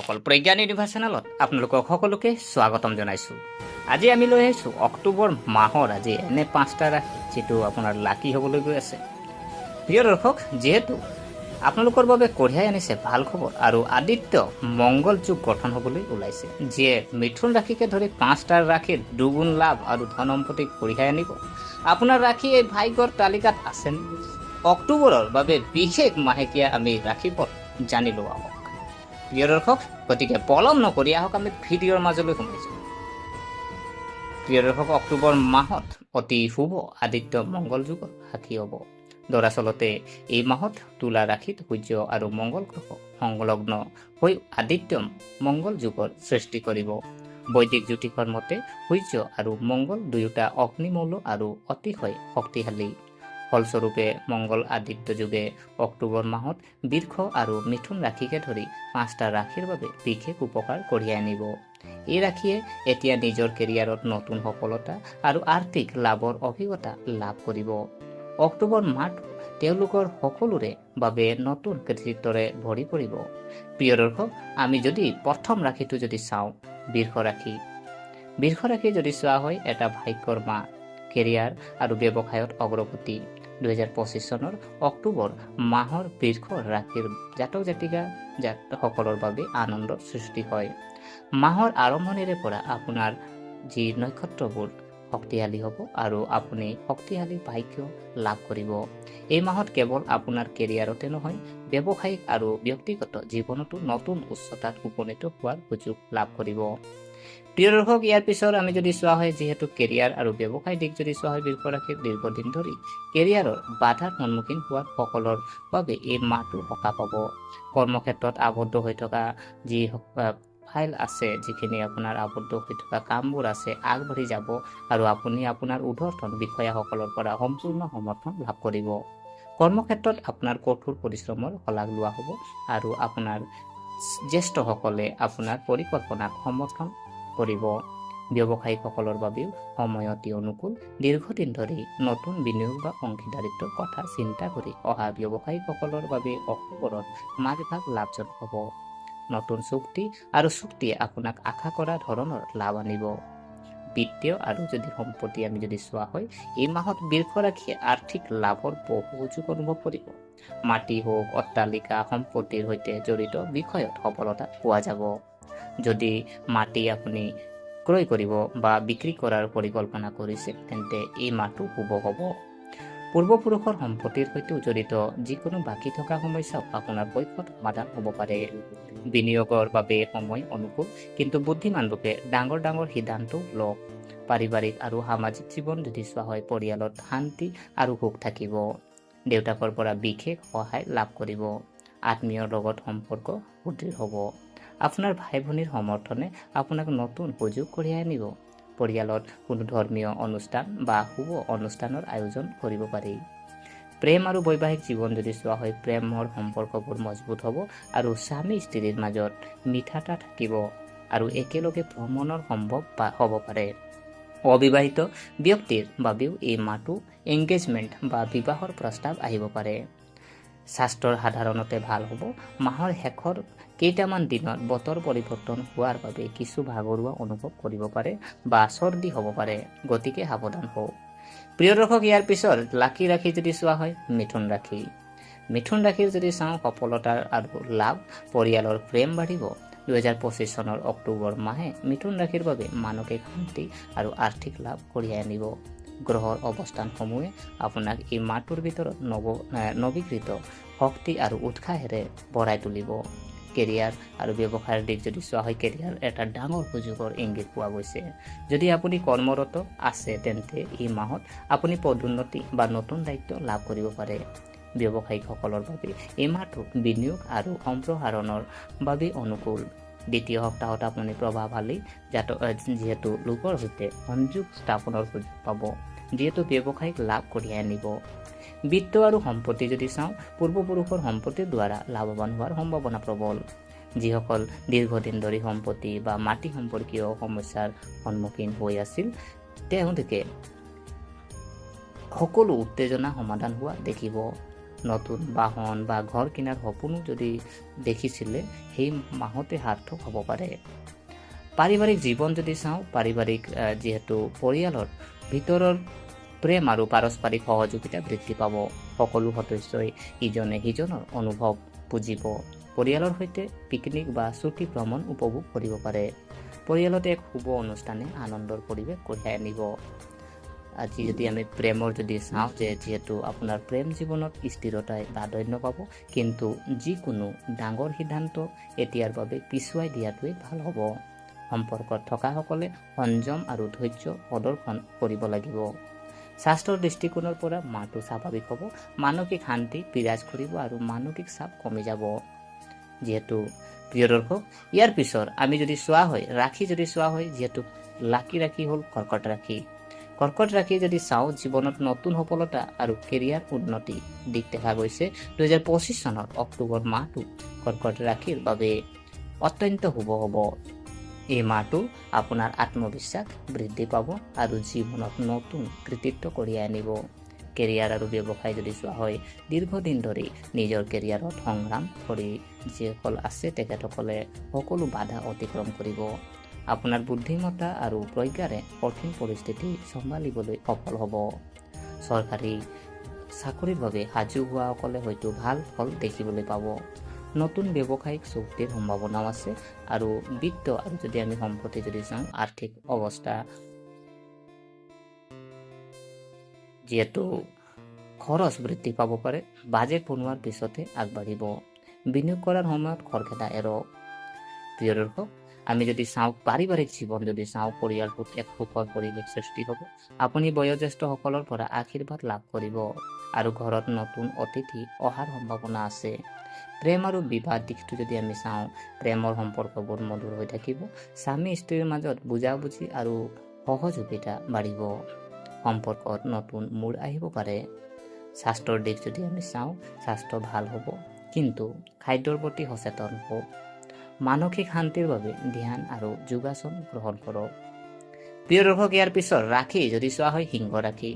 দৰ্শকসকল, Pragyan universe চেনেলত আপোনালোকক সকলোকে স্বাগতম জনাইছোঁ। আজি আমি লৈ আহিছোঁ অক্টোবৰ মাহৰ আজি এনে 5টা ৰাশি যিটো আপোনাৰ লাকি হ'বলৈ গৈ আছে। প্ৰিয় দৰ্শক, যিহেতু আপোনালোকৰ বাবে কঢ়িয়াই আনিছে ভাল খবৰ আৰু আদিত্য মংগল যুগ গঠন হ'বলৈ ওলাইছে, যিয়ে মিথুন ৰাশিকে ধৰি 5টা ৰাশিৰ দুগুণ লাভ আৰু ধন সম্পত্তি কঢ়িয়াই আনিব। আপোনাৰ ৰাশি এই ভাগ্যৰ তালিকাত আছেনে? অক্টোবৰৰ বাবে বিশেষ মাহেকীয়া আমি ৰাশিফল জানিলোঁ আহক। প্ৰিয় দৰ্শক, গতিকে পলম নকৰি আহক আমি ভিডিঅ'ৰ মাজলৈ সোমাইছোঁ। প্ৰিয় দৰ্শক, অক্টোবৰ মাহত অতি শুভ আদিত্য মংগল যুগৰ সাক্ষী হ'ব। দৰাচলতে এই মাহত তুলা ৰাশিত সূৰ্য আৰু মংগল গ্ৰহ সংলগ্ন হৈ আদিত্য মংগল যুগৰ সৃষ্টি কৰিব। বৈদিক জ্যোতিষৰ মতে সূৰ্য আৰু মংগল দুয়োটা অগ্নিমৌল আৰু অতিশয় শক্তিশালী। ফলস্বৰূপে মংগল আদিত্য যুগে অক্টোবৰ মাহত বৃষ আৰু মিথুন ৰাশিকে ধৰি 5টা ৰাশিৰ বাবে বিশেষ উপকাৰ কঢ়িয়াই আনিব। এই ৰাশিয়ে এতিয়া নিজৰ কেৰিয়াৰত নতুন সফলতা আৰু আৰ্থিক লাভৰ অভিজ্ঞতা লাভ কৰিব। অক্টোবৰ মাহটো তেওঁলোকৰ সকলোৰে বাবে নতুন কৃতিত্বৰে ভৰি পৰিব। প্ৰিয় দৰ্শক, আমি যদি প্ৰথম ৰাশিটো যদি চাওঁ, বৃষ ৰাশি যদি চোৱা হয়, এটা ভাগ্যৰ মাহ, কেৰিয়াৰ আৰু ব্যৱসায়ত অগ্ৰগতি। 2025 চনৰ অক্টোবৰ মাহৰ বৃষ ৰাশিৰ জাতক জাতিকা সকলৰ বাবে আনন্দৰ সৃষ্টি হয়। মাহৰ আৰম্ভণিৰে পৰা আপোনাৰ যি নক্ষত্ৰবোৰ শক্তিশালী হ'ব আৰু আপুনি শক্তিশালী ভাগ্য লাভ কৰিব। এই মাহত কেৱল আপোনাৰ কেৰিয়াৰতে নহয়, ব্যৱসায়িক আৰু ব্যক্তিগত জীৱনতো নতুন উচ্চতাত উপনীত হোৱাৰ সুযোগ লাভ কৰিব। প্ৰিয় দৰ্শক, ইয়াৰ পিছত আমি যদি চোৱা হয়, যিহেতু কেৰিয়াৰ আৰু ব্যৱসায় দিশ যদি চোৱা হয়, বৃষ ৰাশিৰ দীৰ্ঘদিন ধৰি কেৰিয়াৰৰ বাধাৰ সন্মুখীন হোৱা সকলৰ বাবে এই মাহটো সকাহ পাব। কৰ্মক্ষেত্ৰত আবদ্ধ হৈ থকা যি ফাইল আছে, যিখিনি আপোনাৰ আবদ্ধ হৈ থকা কামবোৰ আছে, আগবাঢ়ি যাব আৰু আপুনি আপোনাৰ ঊৰ্ধ্বতন বিষয়াসকলৰ পৰা সম্পূৰ্ণ সমৰ্থন লাভ কৰিব। কৰ্মক্ষেত্ৰত আপোনাৰ কঠোৰ পৰিশ্ৰমৰ শলাগ লোৱা হ'ব আৰু আপোনাৰ জ্যেষ্ঠসকলে আপোনাৰ পৰিকল্পনাক সমৰ্থন কৰিব। ব্যৱসায়িকসকলৰ বাবেও সময় অতি অনুকূল। দীৰ্ঘদিন ধৰি নতুন বিনিয়োগ বা অংশীদাৰিত্বৰ কথা চিন্তা কৰি অহা ব্যৱসায়িকসকলৰ বাবে অক্টোবৰত মাজভাগ লাভজনক হ'ব। নতুন চুক্তিয়ে আপোনাক আশা কৰা ধৰণৰ লাভ আনিব। বিত্তীয় আৰু যদি সম্পত্তি আমি যদি চোৱা হয়, এই মাহত বৃষ ৰাশিয়ে আৰ্থিক লাভৰ বহু সুযোগ অনুভৱ কৰিব। মাটি হওক, অট্টালিকা, সম্পত্তিৰ সৈতে জড়িত বিষয়ত সফলতা পোৱা যাব। যদি মাটি আপুনি ক্ৰয় কৰিব বা বিক্ৰী কৰাৰ পৰিকল্পনা কৰিছে, তেন্তে এই মাহটো শুভ হ'ব। পূৰ্বপুৰুষৰ সম্পত্তিৰ সৈতেও জড়িত যিকোনো বাকী থকা সমস্যাও আপোনাৰ পক্ষত সমাধান হ'ব পাৰে। বিনিয়োগৰ বাবে সময় অনুকূল, কিন্তু বুদ্ধিমান ৰূপে ডাঙৰ সিদ্ধান্ত লওক। পাৰিবাৰিক আৰু সামাজিক জীৱন যদি চোৱা হয়, পৰিয়ালত শান্তি আৰু সুখ থাকিব। দেউতাকৰ পৰা বিশেষ সহায় লাভ কৰিব। আত্মীয়ৰ লগত সম্পৰ্ক সুদৃঢ় হ'ব। আপোনাৰ ভাই ভনীৰ সমৰ্থনে আপোনাক নতুন সুযোগ কঢ়িয়াই আনিব। পৰিয়ালত কোনো ধৰ্মীয় অনুষ্ঠান বা শুভ অনুষ্ঠানৰ আয়োজন কৰিব পাৰি। প্ৰেম আৰু বৈবাহিক জীৱন যদি চোৱা হয়, প্ৰেমৰ সম্পৰ্কবোৰ মজবুত হ'ব আৰু স্বামী স্ত্ৰীৰ মাজত মিঠাটা থাকিব আৰু একেলগে ভ্ৰমণৰ সম্ভৱ হ'ব পাৰে। অবিবাহিত ব্যক্তিৰ বাবেও এই মাহটো এংগেজমেণ্ট বা বিবাহৰ প্ৰস্তাৱ আহিব পাৰে। স্বাস্থ্যৰ সাধাৰণতে ভাল হ'ব। মাহৰ শেষৰ কেইটামান দিনত বতৰ পৰিৱৰ্তন হোৱাৰ বাবে কিছু ভাগৰুৱা অনুভৱ কৰিব পাৰে বা চৰ্দি হ'ব পাৰে, গতিকে সাৱধান হওক। প্ৰিয় দৰ্শক, ইয়াৰ পিছত লাকি ৰাশি যদি চোৱা হয়, মিথুন ৰাশিৰ যদি চাওঁ, সফলতাৰ আৰু লাভ, পৰিয়ালৰ প্ৰেম বাঢ়িব। 2025 চনৰ অক্টোবৰ মাহে মিথুন ৰাশিৰ বাবে মানসিক শান্তি আৰু আৰ্থিক লাভ কঢ়িয়াই আনিব। গ্ৰহৰ অৱস্থানসমূহে আপোনাক এই মাহটোৰ ভিতৰত নৱীকৃত শক্তি আৰু উৎসাহেৰে ভৰাই তুলিব। কেৰিয়াৰ আৰু ব্যৱসায়ৰ দিশ যদি চোৱা হয়, কেৰিয়াৰ এটা ডাঙৰ সুযোগৰ ইংগিত পোৱা গৈছে। যদি আপুনি কৰ্মৰত আছে, তেন্তে এই মাহত আপুনি পদোন্নতি বা নতুন দায়িত্ব লাভ কৰিব পাৰে। ব্যৱসায়িকসকলৰ বাবে এই মাহটো বিনিয়োগ আৰু সম্প্ৰসাৰণৰ বাবে অনুকূল। দ্বিতীয় সপ্তাহত আপুনি প্ৰভাৱশালী যিহেতু লোকৰ সৈতে সংযোগ স্থাপনৰ সুযোগ পাব, যিহেতু ব্যৱসায়িক লাভ কঢ়িয়াই আনিব। বিত্ত আৰু সম্পত্তি যদি চাওঁ, পূৰ্বপুৰুষৰ সম্পত্তিৰ দ্বাৰা লাভৱান হোৱাৰ সম্ভাৱনা প্ৰবল। যিসকল দীৰ্ঘদিন ধৰি সম্পত্তি বা মাটি সম্পৰ্কীয় সমস্যাৰ সন্মুখীন হৈ আছিল, তেওঁলোকে সকলো উত্তেজনা সমাধান হোৱা দেখিব। নতুন বাহন বা ঘৰ কিনাৰ সপোনো যদি দেখিছিলে সেই মাহতে সাৰ্থক হ'ব পাৰে। পাৰিবাৰিক জীৱন যদি চাওঁ, পাৰিবাৰিক যিহেতু পৰিয়ালৰ ভিতৰৰ প্ৰেম আৰু পাৰস্পৰিক সহযোগিতা বৃদ্ধি পাব। সকলো সদস্যই ইজনে সিজনৰ অনুভৱ বুজিব। পৰিয়ালৰ সৈতে পিকনিক বা ছুটি ভ্ৰমণ উপভোগ কৰিব পাৰে। পৰিয়ালত এক শুভ অনুষ্ঠানে আনন্দৰ পৰিৱেশ কঢ়িয়াই আনিব। আজি যদি আমি প্ৰেমৰ যদি চাওঁ, যে যিহেতু আপোনাৰ প্ৰেম জীৱনত স্থিৰতাই প্ৰাধান্য পাব, কিন্তু যিকোনো ডাঙৰ সিদ্ধান্ত এতিয়াৰ বাবে পিছুৱাই দিয়াটোৱে ভাল হ'ব। সম্পৰ্কত থকাসকলে সংযম আৰু ধৈৰ্য প্ৰদৰ্শন কৰিব লাগিব। স্বাস্থ্যৰ দৃষ্টিকোণৰ পৰা মাহটো স্বাভাৱিক হ'ব, মানসিক শান্তি বিৰাজ কৰিব আৰু মানসিক চাপ কমি যাব। যিহেতু প্ৰিয় দৰ্শক, ইয়াৰ পিছত আমি যদি চোৱা হয়, ৰাশি যদি চোৱা হয়, যিহেতু লাকি ৰাশি হ'ল কৰ্কট ৰাশি। কৰ্কট ৰাশি যদি চাওঁ, জীৱনত নতুন সফলতা আৰু কেৰিয়াৰ উন্নতি দিশ দেখা গৈছে। 2025 চনৰ অক্টোবৰ মাহটো কৰ্কট ৰাশিৰ বাবে অত্যন্ত শুভ হ'ব। এই মাহটো আপোনাৰ আত্মবিশ্বাস বৃদ্ধি পাব আৰু জীৱনত নতুন কৃতিত্ব কঢ়িয়াই আনিব। কেৰিয়াৰ আৰু ব্যৱসায় যদি চোৱা হয়, দীৰ্ঘদিন ধৰি নিজৰ কেৰিয়াৰত সংগ্ৰাম কৰি যিসকল আছে তেখেতসকলে সকলো বাধা অতিক্ৰম কৰিব। আপোনাৰ বুদ্ধিমত্তা আৰু প্ৰজ্ঞাৰে কঠিন পৰিস্থিতি চম্ভালিবলৈ সফল হ'ব। চৰকাৰী চাকৰিৰ বাবে সাজু হোৱাসকলে হয়তো ভাল ফল দেখিবলৈ পাব। নতুন ব্যৱসায়িক চুক্তিৰ সম্ভাৱনাও আছে। আৰু বিত্ত আৰু যদি আমি সম্পত্তি যদি চাওঁ, আৰ্থিক অৱস্থা যিহেতু খৰচ বৃদ্ধি পাব পাৰে, বাজেট বনোৱাৰ পিছতে আগবাঢ়িব। বিনিয়োগ কৰাৰ সময়ত খৰখেদা এৰক। প্ৰিয় দৰ্শক, আমি যদি চাওঁ পাৰিবাৰিক জীৱন যদি চাওঁ, পৰিয়ালটোত এক সুখৰ পৰিৱেশ সৃষ্টি হ'ব। আপুনি বয়োজ্যেষ্ঠসকলৰ পৰা আশীৰ্বাদ লাভ কৰিব আৰু ঘৰত নতুন অতিথি অহাৰ সম্ভাৱনা আছে। প্ৰেম আৰু বিবাহ দিশটো যদি আমি চাওঁ, প্ৰেমৰ সম্পৰ্কবোৰ মধুৰ হৈ থাকিব। স্বামী স্ত্ৰীৰ মাজত বুজাবুজি আৰু সহযোগিতা বাঢ়িব। সম্পৰ্কত নতুন মূৰ আহিব পাৰে। স্বাস্থ্যৰ দিশ যদি আমি চাওঁ, স্বাস্থ্য ভাল হ'ব, কিন্তু খাদ্যৰ প্ৰতি সচেতন হ'ব। মানসিক শান্তিৰ বাবে ধ্যান আৰু যোগাসন গ্ৰহণ কৰক। প্ৰিয় দৰ্শক, ইয়াৰ পিছত ৰাশি যদি চোৱা হয়, সিংহ ৰাশি।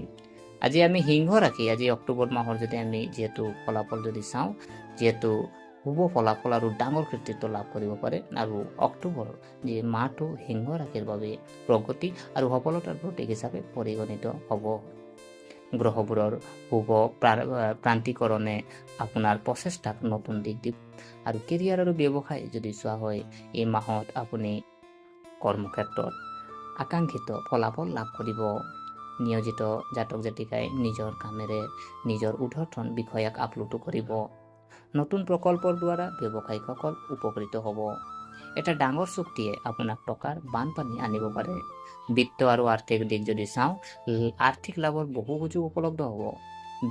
আজি আমি সিংহ ৰাশি, আজি অক্টোবৰ মাহৰ যদি আমি যিহেতু ফলাফল যদি চাওঁ, যিহেতু শুভ ফলাফল আৰু ডাঙৰ কৃতিত্ব লাভ কৰিব পাৰে। আৰু অক্টোবৰ যি মাহটো সিংহ ৰাশিৰ বাবে প্ৰগতি আৰু সফলতাৰ প্ৰতীক হিচাপে পৰিগণিত হ'ব। গ্ৰহবোৰৰ শুভ প্ৰান্তিকৰণে আপোনাৰ প্ৰচেষ্টাক নতুন দিশ দিব। আৰু কেৰিয়াৰ আৰু ব্যৱসায় যদি চোৱা হয়, এই মাহত আপুনি কৰ্মক্ষেত্ৰত আকাংক্ষিত ফলাফল লাভ কৰিব। নিয়োজিত জাতক জাতিকাই নিজৰ কামেৰে নিজৰ ঊৰ্ধ্বতন বিষয়াক আপ্লুত কৰিব। নতুন প্ৰকল্পৰ দ্বাৰা ব্যৱসায়ীসকল উপকৃত হ'ব। এটা ডাঙৰ চুক্তিয়ে আপোনাক টকাৰ বানপানী আনিব পাৰে। বিত্ত আৰু আৰ্থিক দিশ যদি চাওঁ, আৰ্থিক লাভৰ বহু সুযোগ উপলব্ধ হ'ব।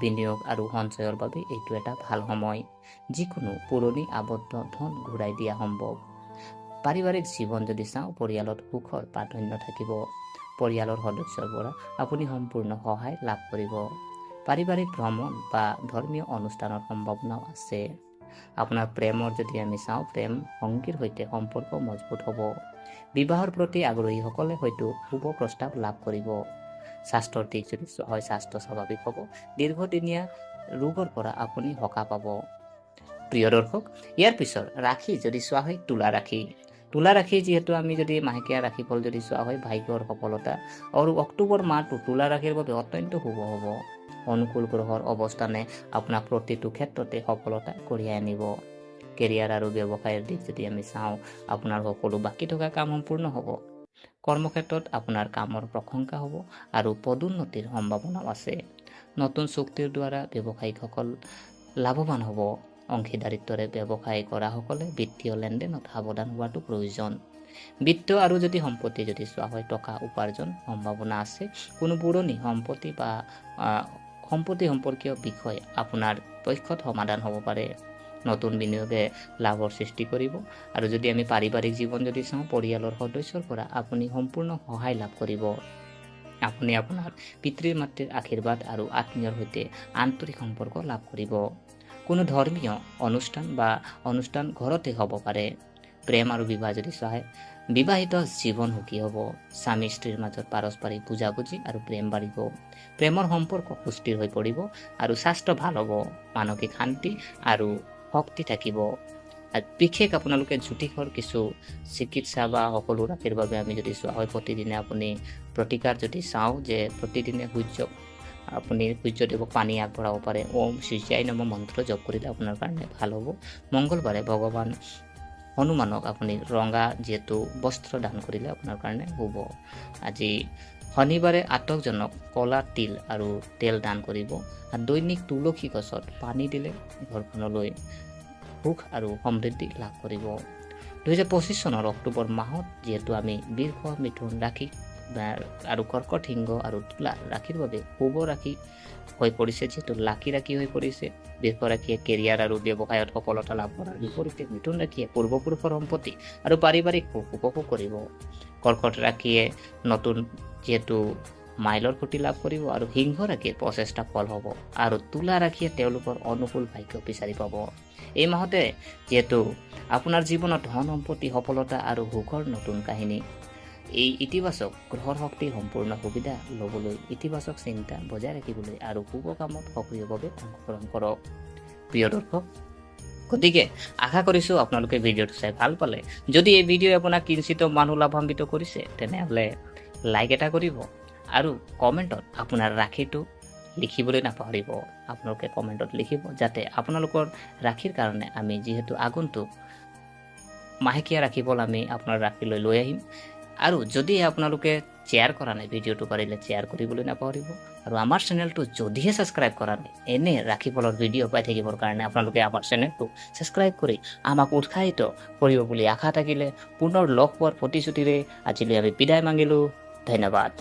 বিনিয়োগ আৰু সঞ্চয়ৰ বাবে এইটো এটা ভাল সময়। যিকোনো পুৰণি আবদ্ধ ধন ঘূৰাই দিয়া সম্ভৱ। পাৰিবাৰিক জীৱন যদি চাওঁ, পৰিয়ালত সুখৰ প্ৰাধান্য থাকিব। পৰিয়ালৰ সদস্যৰ পৰা আপুনি সম্পূৰ্ণ সহায় লাভ কৰিব। পাৰিবাৰিক ভ্ৰমণ বা ধৰ্মীয় অনুষ্ঠানৰ সম্ভাৱনাও আছে। আপোনাৰ প্ৰেমৰ যদি আমি চাওঁ, প্ৰেম সংগীৰ সৈতে সম্পৰ্ক মজবুত হ'ব। বিবাহৰ প্ৰতি আগ্ৰহীসকলে হয়তো শুভ প্ৰস্তাৱ লাভ কৰিব। স্বাস্থ্যৰ দিশ যদি হয়, স্বাস্থ্য স্বাভাৱিক হ'ব। দীৰ্ঘদিনীয়া ৰোগৰ পৰা আপুনি সকাহ পাব। প্ৰিয় দৰ্শক, ইয়াৰ পিছত ৰাশি যদি চোৱা হয়, তুলা ৰাশি। তুলা ৰাশি যিহেতু আমি যদি মাহেকীয়া ৰাশিফল যদি চোৱা হয়, ভাগ্যৰ সফলতা আৰু অক্টোবৰ মাহটো তুলা ৰাশিৰ বাবে অত্যন্ত শুভ হ'ব। অনুকূল গ্ৰহৰ অৱস্থানে আপোনাক প্ৰতিটো ক্ষেত্ৰতে সফলতা কঢ়িয়াই আনিব। কেৰিয়াৰ আৰু ব্যৱসায়ৰ দিশ যদি আমি চাওঁ, আপোনাৰ সকলো বাকী থকা কাম সম্পূৰ্ণ হ'ব। কৰ্মক্ষেত্ৰত আপোনাৰ কামৰ প্ৰশংসা হ'ব আৰু পদোন্নতিৰ সম্ভাৱনাও আছে। নতুন চুক্তিৰ দ্বাৰা ব্যৱসায়ীসকল লাভৱান হ'ব। অংশীদাৰিত্বৰে ব্যৱসায় কৰাসকলে বিত্তীয় লেনদেনত সাৱধান হোৱাটো প্ৰয়োজন। বিত্ত আৰু যদি সম্পত্তি যদি চোৱা হয়, টকা উপাৰ্জন সম্ভাৱনা আছে। কোনো পুৰণি সম্পত্তি বা সম্পত্তি সম্পৰ্কীয় বিষয় আপোনাৰ পক্ষত সমাধান হ'ব পাৰে। নতুন বিনিয়োগে লাভৰ সৃষ্টি কৰিব। আৰু যদি আমি পাৰিবাৰিক জীৱন যদি চাওঁ, পৰিয়ালৰ সদস্যৰ পৰা আপুনি সম্পূৰ্ণ সহায় লাভ কৰিব। আপুনি আপোনাৰ পিতৃ মাতৃৰ আশীৰ্বাদ আৰু আত্মীয়ৰ সৈতে আন্তৰিক সম্পৰ্ক লাভ কৰিব। কোনো ধৰ্মীয় অনুষ্ঠান ঘৰতে হ'ব পাৰে। প্ৰেম আৰু বিবাহ যদি চোৱা হয়, বিবাহিত জীৱন সুখী হ'ব। স্বামী স্ত্ৰীৰ মাজত পাৰস্পৰিক বুজাবুজি আৰু প্ৰেম বাঢ়িব। প্ৰেমৰ সম্পৰ্ক সুস্থিৰ হৈ পৰিব আৰু স্বাস্থ্য ভাল হ'ব। মানসিক শান্তি আৰু শক্তি থাকিব। আৰু বিশেষ আপোনালোকে জ্যোতিষৰ কিছু চিকিৎসা বা সকলো ৰাশিৰ বাবে আমি যদি চোৱা হয়, প্ৰতিদিনে আপুনি প্ৰতিকাৰ যদি চাওঁ যে প্ৰতিদিনে আপুনি সূৰ্যদেৱক পানী আগবঢ়াব পাৰে। ওম সূৰ্যাই নমঃ মন্ত্ৰ জপ কৰিলে আপোনাৰ কাৰণে ভাল হ'ব। মংগলবাৰে ভগৱান হনুমানক আপুনি ৰঙা যিহেতু বস্ত্ৰ দান কৰিলে আপোনাৰ কাৰণে হ'ব। আজি শনিবাৰে আটকজনক ক'লা তিল আৰু তেল দান কৰিব। আৰু দৈনিক তুলসী গছত পানী দিলে ঘৰখনলৈ সুখ আৰু সমৃদ্ধি লাভ কৰিব। 2025 চনৰ অক্টোবৰ মাহত যিহেতু আমি বৃষ, মিথুন ৰাশি আৰু কৰ্কট, সিংহ আৰু তুলা ৰাশিৰ বাবে শুভ ৰাশি হৈ পৰিছে, যিহেতু লাকি ৰাশি হৈ পৰিছে। বৃষ ৰাশিয়ে কেৰিয়াৰ আৰু ব্যৱসায়ত সফলতা লাভ কৰাৰ বিপৰীতে মিথুন ৰাশিয়ে পূৰ্বপুৰুষৰ সম্পত্তি আৰু পাৰিবাৰিক সুখ উপভোগ কৰিব। কৰ্কট ৰাশিয়ে নতুন যিহেতু মাইলৰ খুঁটি লাভ কৰিব আৰু সিংহ ৰাশিৰ প্ৰচেষ্টা ফল হ'ব। আৰু তুলা ৰাশিয়ে তেওঁলোকৰ অনুকূল ভাগ্য বিচাৰি পাব। এই মাহতে যিহেতু আপোনাৰ জীৱনত ধন সম্পত্তি, সফলতা আৰু সুখৰ নতুন কাহিনী। এই ইতিবাচক গ্ৰহৰ শক্তিৰ সম্পূৰ্ণ সুবিধা ল'বলৈ ইতিবাচক চিন্তা বজাই ৰাখিবলৈ আৰু শুভ কামত সক্ৰিয়ভাৱে অংশগ্ৰহণ কৰক। প্ৰিয় দৰ্শক, গতিকে আশা কৰিছোঁ আপোনালোকে ভিডিঅ'টো চাই ভাল পালে। যদি এই ভিডিঅ' আপোনাক কিঞ্চিত মানুহ লাভান্বিত কৰিছে তেনেহ'লে লাইক এটা কৰিব আৰু কমেণ্টত আপোনাৰ ৰাশিটো লিখিবলৈ নাপাহৰিব। আপোনালোকে কমেণ্টত লিখিব যাতে আপোনালোকৰ ৰাশিৰ কাৰণে আমি যিহেতু আগন্তুক মাহেকীয়া ৰাশিফল আমি আপোনাৰ ৰাশিলৈ লৈ আহিম। আৰু যদি আপোনালোকে শ্বেয়াৰ কৰা নাই ভিডিঅ'টো, পাৰিলে শ্বেয়াৰ কৰিবলৈ নাপাহৰিব। আৰু আমাৰ চেনেলটো যদিহে ছাবস্ক্ৰাইব কৰা নাই, এনে ৰাশিফলৰ ভিডিঅ' পাই থাকিবৰ কাৰণে আপোনালোকে আমাৰ চেনেলটো ছাবস্ক্ৰাইব কৰি আমাক উৎসাহিত কৰিব বুলি আশা থাকিলে পুনৰ লগ পোৱাৰ প্ৰতিশ্ৰুতিৰে আজিলৈ আমি বিদায় মাগিলোঁ। ধন্যবাদ।